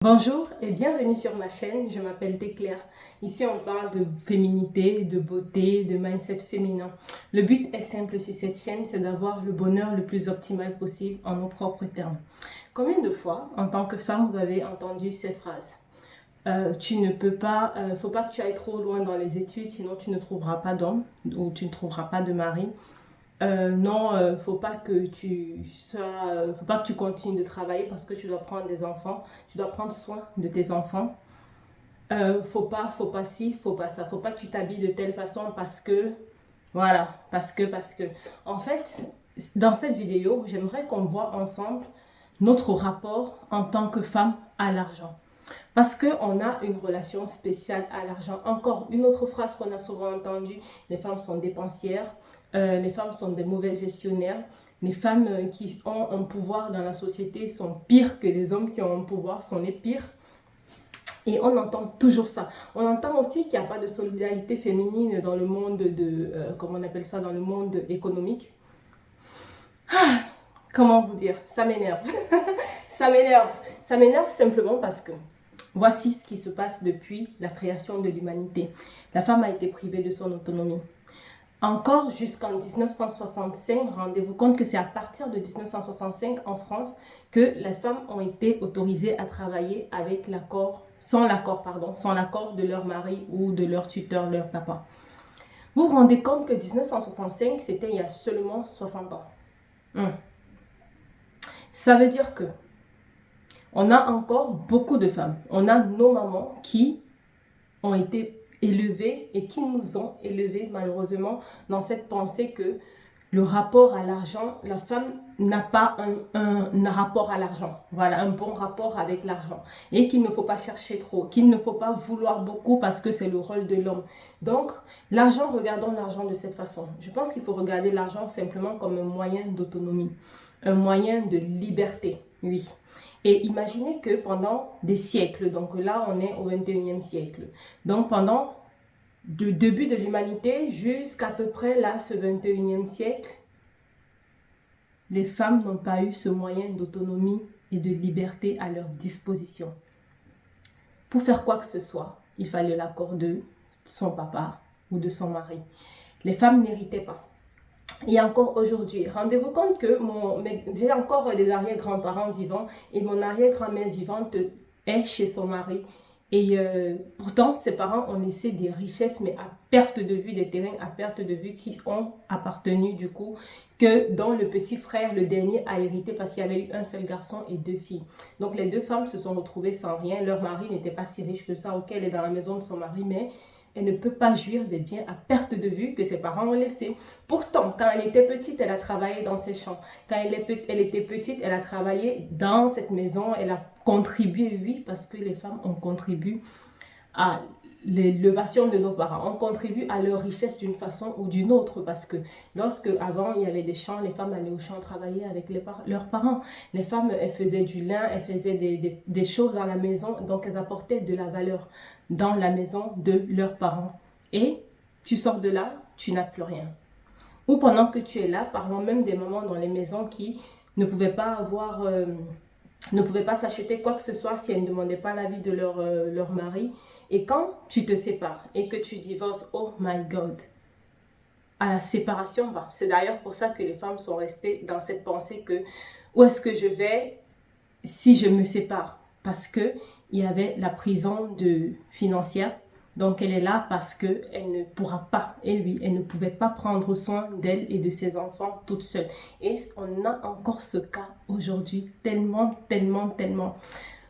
Bonjour et bienvenue sur ma chaîne, je m'appelle Téclair. Ici on parle de féminité, de beauté, de mindset féminin. Le but est simple sur cette chaîne, c'est d'avoir le bonheur le plus optimal possible en nos propres termes. Combien de fois, en tant que femme, vous avez entendu ces phrases? Tu ne peux pas, faut pas que tu ailles trop loin dans les études, sinon tu ne trouveras pas d'homme ou tu ne trouveras pas de mari. Non, faut pas que tu continues de travailler parce que tu dois prendre des enfants, tu dois prendre soin de tes enfants. Faut pas ci, faut pas ça, faut pas que tu t'habilles de telle façon parce que. En fait, dans cette vidéo, j'aimerais qu'on voit ensemble notre rapport en tant que femme à l'argent. Parce qu'on a une relation spéciale à l'argent. Encore une autre phrase qu'on a souvent entendue, les femmes sont dépensières, les femmes sont des mauvais gestionnaires, les femmes qui ont un pouvoir dans la société sont pires que les hommes qui ont un pouvoir, sont les pires. Et on entend toujours ça. On entend aussi qu'il n'y a pas de solidarité féminine dans le monde comment on appelle ça, dans le monde économique. Comment vous dire? Ça m'énerve. Ça m'énerve. Ça m'énerve simplement parce que voici ce qui se passe depuis la création de l'humanité. La femme a été privée de son autonomie. Encore jusqu'en 1965, rendez-vous compte que c'est à partir de 1965 en France que les femmes ont été autorisées à travailler avec sans l'accord de leur mari ou de leur tuteur, leur papa. Vous vous rendez compte que 1965, c'était il y a seulement 60 ans. Ça veut dire que on a encore beaucoup de femmes. On a nos mamans qui ont été élevées et qui nous ont élevées malheureusement dans cette pensée que le rapport à l'argent, la femme n'a pas un rapport à l'argent. Voilà, un bon rapport avec l'argent. Et qu'il ne faut pas chercher trop, qu'il ne faut pas vouloir beaucoup parce que c'est le rôle de l'homme. Donc, l'argent, regardons l'argent de cette façon. Je pense qu'il faut regarder l'argent simplement comme un moyen d'autonomie, un moyen de liberté, oui. Et imaginez que pendant des siècles, donc là on est au 21e siècle, donc pendant le début de l'humanité jusqu'à peu près là, ce 21e siècle, les femmes n'ont pas eu ce moyen d'autonomie et de liberté à leur disposition. Pour faire quoi que ce soit, il fallait l'accord de son papa ou de son mari. Les femmes n'héritaient pas. Et encore aujourd'hui, rendez-vous compte que j'ai encore des arrière-grands-parents vivants et mon arrière-grand-mère vivante est chez son mari. Et pourtant, ses parents ont laissé des richesses, mais à perte de vue, des terrains à perte de vue qui ont appartenu du coup, dont le petit frère, le dernier, a hérité parce qu'il y avait eu un seul garçon et 2 filles. Donc les 2 femmes se sont retrouvées sans rien. Leur mari n'était pas si riche que ça, ok, elle est dans la maison de son mari, mais elle ne peut pas jouir des biens à perte de vue que ses parents ont laissés. Pourtant, quand elle était petite, elle a travaillé dans ses champs. Quand elle était petite, elle a travaillé dans cette maison. Elle a contribué, oui, parce que les femmes, on contribue à l'élévation de nos parents. On contribue à leur richesse d'une façon ou d'une autre parce que lorsque avant il y avait des champs, les femmes allaient au champ travailler avec leurs parents. Les femmes, elles faisaient du lin, elles faisaient des choses dans la maison, donc elles apportaient de la valeur dans la maison de leurs parents. Et tu sors de là, tu n'as plus rien. Ou pendant que tu es là, parlons même des mamans dans les maisons qui ne pouvaient pas avoir, ne pouvaient pas s'acheter quoi que ce soit si elles ne demandaient pas l'avis de leur mari. Et quand tu te sépares et que tu divorces, oh my God, à la séparation, c'est d'ailleurs pour ça que les femmes sont restées dans cette pensée que où est-ce que je vais si je me sépare? Parce que il y avait la prison financière. Donc elle est là parce que elle ne pourra pas, et lui, elle ne pouvait pas prendre soin d'elle et de ses enfants toute seule. Et on a encore ce cas aujourd'hui, tellement, tellement, tellement.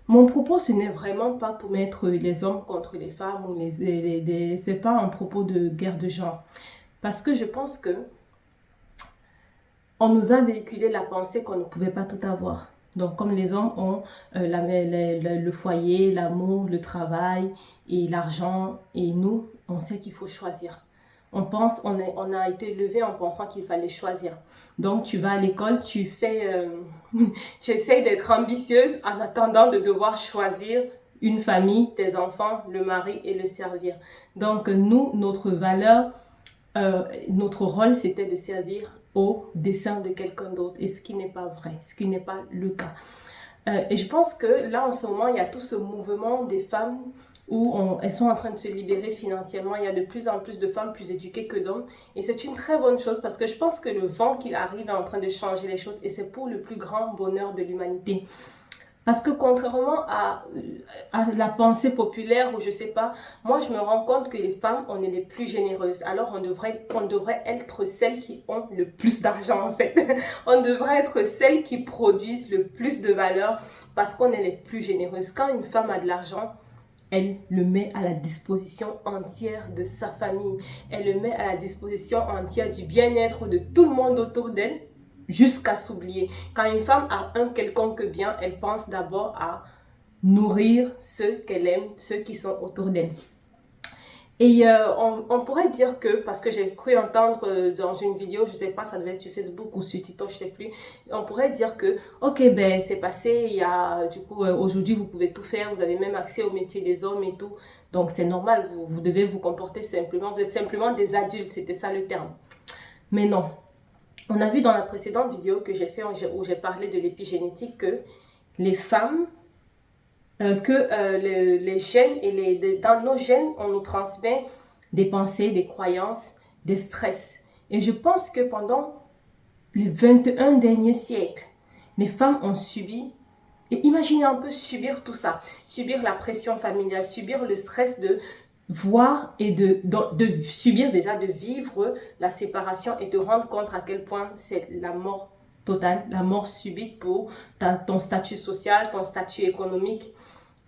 Mon propos, ce n'est vraiment pas pour mettre les hommes contre les femmes ou c'est pas un propos de guerre de genre. Parce que je pense que on nous a véhiculé la pensée qu'on ne pouvait pas tout avoir. Donc, comme les hommes ont le foyer, l'amour, le travail et l'argent, et nous, on sait qu'il faut choisir. On a été élevé en pensant qu'il fallait choisir. Donc, tu vas à l'école, tu essayes d'être ambitieuse en attendant de devoir choisir une famille, tes enfants, le mari et le servir. Donc, nous, notre valeur, notre rôle, c'était de servir au dessein de quelqu'un d'autre, et ce qui n'est pas vrai, ce qui n'est pas le cas. Et je pense que là, en ce moment, il y a tout ce mouvement des femmes où elles sont en train de se libérer financièrement. Il y a de plus en plus de femmes plus éduquées que d'hommes. Et c'est une très bonne chose parce que je pense que le vent qui arrive est en train de changer les choses et c'est pour le plus grand bonheur de l'humanité. Parce que contrairement à la pensée populaire ou je sais pas, moi je me rends compte que les femmes, on est les plus généreuses. Alors on devrait être celles qui ont le plus d'argent en fait. On devrait être celles qui produisent le plus de valeur parce qu'on est les plus généreuses. Quand une femme a de l'argent, elle le met à la disposition entière de sa famille. Elle le met à la disposition entière du bien-être de tout le monde autour d'elle jusqu'à s'oublier. Quand une femme a un quelconque bien, elle pense d'abord à nourrir ceux qu'elle aime, ceux qui sont autour d'elle. Et on pourrait dire que, parce que j'ai cru entendre dans une vidéo, je sais pas, ça devait être sur Facebook ou sur TikTok, je sais plus, on pourrait dire que, ok, ben c'est passé, il y a, du coup, aujourd'hui vous pouvez tout faire, vous avez même accès au métier des hommes et tout, donc c'est normal, vous devez vous comporter simplement, vous êtes simplement des adultes, c'était ça le terme. Mais non, on a vu dans la précédente vidéo que j'ai fait, où j'ai parlé de l'épigénétique, que les femmes, les gènes et dans nos gènes, on nous transmet des pensées, des croyances, des stress. Et je pense que pendant les 21 derniers siècles, les femmes ont subi, et imaginez un peu subir tout ça, subir la pression familiale, subir le stress de voir et de subir déjà, de vivre la séparation et de rendre compte à quel point c'est la mort totale, la mort subite pour ton statut social, ton statut économique.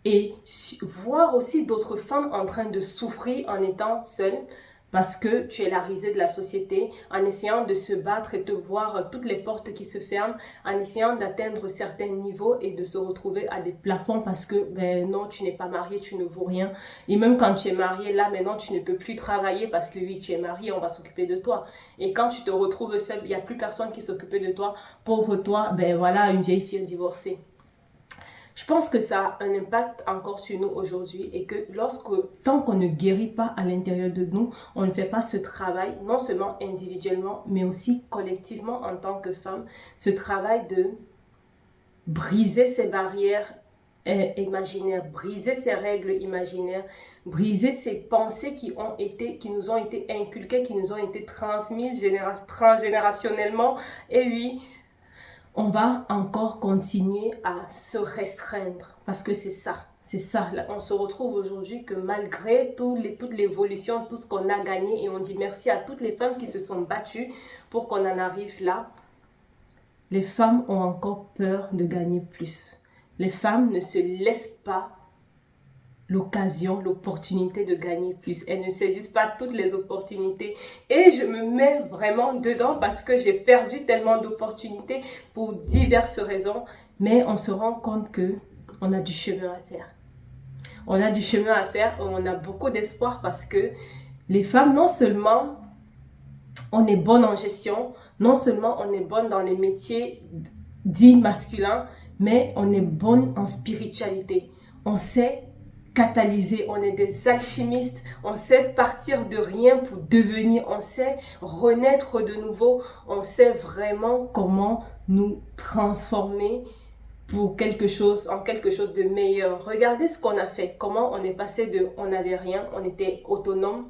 Et voir aussi d'autres femmes en train de souffrir en étant seules parce que tu es la risée de la société, en essayant de se battre et de voir toutes les portes qui se ferment, en essayant d'atteindre certains niveaux et de se retrouver à des plafonds parce que ben non, tu n'es pas mariée, tu ne vaux rien. Et même quand tu es mariée, là maintenant tu ne peux plus travailler parce que oui, tu es mariée, on va s'occuper de toi. Et quand tu te retrouves seule, il n'y a plus personne qui s'occupe de toi. Pauvre toi, ben voilà, une vieille fille divorcée. Je pense que ça a un impact encore sur nous aujourd'hui et que tant qu'on ne guérit pas à l'intérieur de nous, on ne fait pas ce travail, non seulement individuellement, mais aussi collectivement en tant que femme, ce travail de briser ces barrières imaginaires, briser ces règles imaginaires, briser ces pensées qui nous ont été inculquées, qui nous ont été transmises transgénérationnellement. Et oui, on va encore continuer à se restreindre parce que c'est ça. Là, on se retrouve aujourd'hui que malgré toute l'évolution, tout ce qu'on a gagné, et on dit merci à toutes les femmes qui se sont battues pour qu'on en arrive là, les femmes ont encore peur de gagner plus. Les femmes ne se laissent pas l'occasion, l'opportunité de gagner plus. Elles ne saisissent pas toutes les opportunités. Et je me mets vraiment dedans parce que j'ai perdu tellement d'opportunités pour diverses raisons. Mais on se rend compte qu'on a du chemin à faire. On a du chemin à faire, on a beaucoup d'espoir parce que les femmes, non seulement on est bonne en gestion, non seulement on est bonne dans les métiers dits masculins, mais on est bonne en spiritualité. On sait catalyser, on est des alchimistes, on sait partir de rien pour devenir, on sait renaître de nouveau, on sait vraiment comment nous transformer pour quelque chose, en quelque chose de meilleur. Regardez ce qu'on a fait, comment on est passé de on n'avait rien, on était autonome,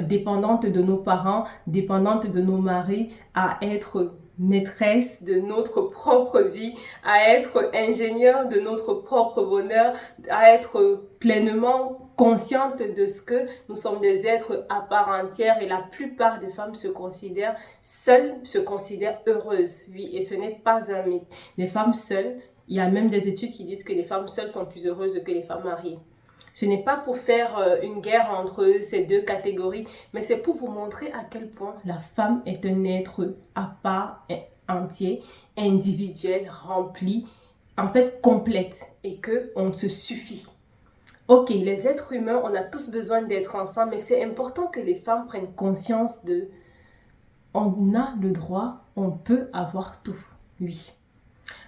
dépendante de nos parents, dépendante de nos maris, à être maîtresse de notre propre vie, à être ingénieur de notre propre bonheur, à être pleinement consciente de ce que nous sommes des êtres à part entière et la plupart des femmes se considèrent seules, se considèrent heureuses. Oui, et ce n'est pas un mythe. Les femmes seules, il y a même des études qui disent que les femmes seules sont plus heureuses que les femmes mariées. Ce n'est pas pour faire une guerre entre ces deux catégories, mais c'est pour vous montrer à quel point la femme est un être à part entier, individuel, rempli, en fait complète, et qu'on se suffit. Ok, les êtres humains, on a tous besoin d'être ensemble, mais c'est important que les femmes prennent conscience de on a le droit, on peut avoir tout, oui.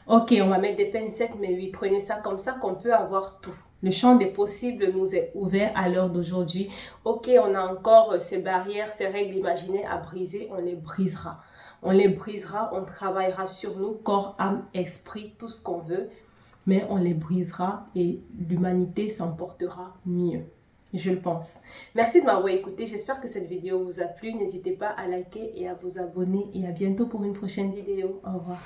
Ok, on va mettre des pincettes, mais oui, prenez ça comme ça qu'on peut avoir tout. Le champ des possibles nous est ouvert à l'heure d'aujourd'hui. Ok, on a encore ces barrières, ces règles imaginaires à briser, on les brisera. On les brisera, on travaillera sur nous, corps, âme, esprit, tout ce qu'on veut. Mais on les brisera et l'humanité s'en portera mieux. Je le pense. Merci de m'avoir écouté. J'espère que cette vidéo vous a plu. N'hésitez pas à liker et à vous abonner. Et à bientôt pour une prochaine vidéo. Au revoir.